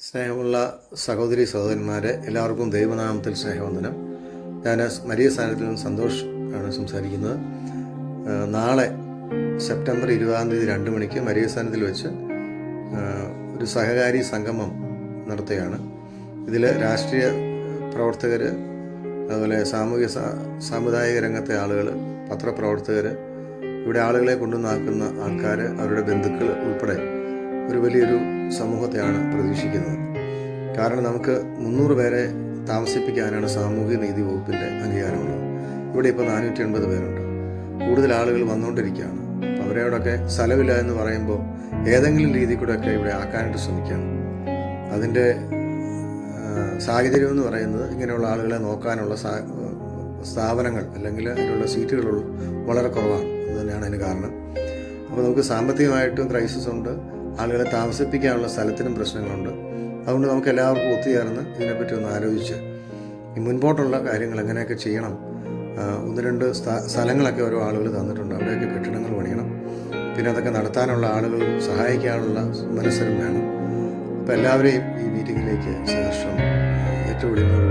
സ്നേഹമുള്ള സഹോദരി സഹോദരന്മാരെ, എല്ലാവർക്കും ദൈവനാമത്തിൽ സ്നേഹവന്ദനം. ഞാൻ മരിയ സ്ഥാനത്തിൽ നിന്ന് സന്തോഷ് ആണ് സംസാരിക്കുന്നത്. നാളെ സെപ്റ്റംബർ 20 2 മണിക്ക് മരിയ സ്ഥാനത്തിൽ വെച്ച് ഒരു സഹകാരി സംഗമം നടത്തുകയാണ്. ഇതിൽ രാഷ്ട്രീയ പ്രവർത്തകർ, അതുപോലെ സാമുദായിക രംഗത്തെ ആളുകൾ, പത്രപ്രവർത്തകർ, ഇവിടെ ആളുകളെ കൊണ്ടുവന്നാക്കുന്ന ആൾക്കാർ, അവരുടെ ബന്ധുക്കൾ ഉൾപ്പെടെ ഒരു വലിയൊരു സമൂഹത്തെയാണ് പ്രതീക്ഷിക്കുന്നത്. കാരണം നമുക്ക് 300 പേരെ താമസിപ്പിക്കാനാണ് സാമൂഹ്യ നീതി വകുപ്പിൻ്റെ അംഗീകാരമുള്ളത്. ഇവിടെ ഇപ്പോൾ 480 പേരുണ്ട്. കൂടുതൽ ആളുകൾ വന്നുകൊണ്ടിരിക്കുകയാണ്. അപ്പോൾ അവരോടൊക്കെ സ്ഥലമില്ല എന്ന് പറയുമ്പോൾ ഏതെങ്കിലും രീതി കൂടെയൊക്കെ ഇവിടെ ആക്കാനായിട്ട് ശ്രമിക്കുകയാണ്. അതിൻ്റെ സാഹചര്യം എന്ന് പറയുന്നത് ഇങ്ങനെയുള്ള ആളുകളെ നോക്കാനുള്ള സ്ഥാപനങ്ങൾ അല്ലെങ്കിൽ അതിനുള്ള സീറ്റുകൾ വളരെ കുറവാണ്. അതുതന്നെയാണ് അതിന് കാരണം. അപ്പോൾ നമുക്ക് സാമ്പത്തികമായിട്ടും ക്രൈസിസ് ഉണ്ട്, ആളുകളെ താമസിപ്പിക്കാനുള്ള സ്ഥലത്തിനും പ്രശ്നങ്ങളുണ്ട്. അതുകൊണ്ട് നമുക്ക് എല്ലാവർക്കും ഒത്തുചേർന്ന് ഇതിനെപ്പറ്റി ഒന്ന് ആലോചിച്ച് ഈ മുൻപോട്ടുള്ള കാര്യങ്ങൾ എങ്ങനെയൊക്കെ ചെയ്യണം. 1-2 സ്ഥലങ്ങളൊക്കെ ഓരോ ആളുകൾ തന്നിട്ടുണ്ട്. അവിടെയൊക്കെ കെട്ടിടങ്ങൾ പണിയണം. പിന്നെ അതൊക്കെ നടത്താനുള്ള ആളുകളും സഹായിക്കാനുള്ള മനസ്സരും വേണം. അപ്പോൾ എല്ലാവരെയും ഈ മീറ്റിങ്ങിലേക്ക് സഹർഷം ഏറ്റുപിടിക്കുന്നത്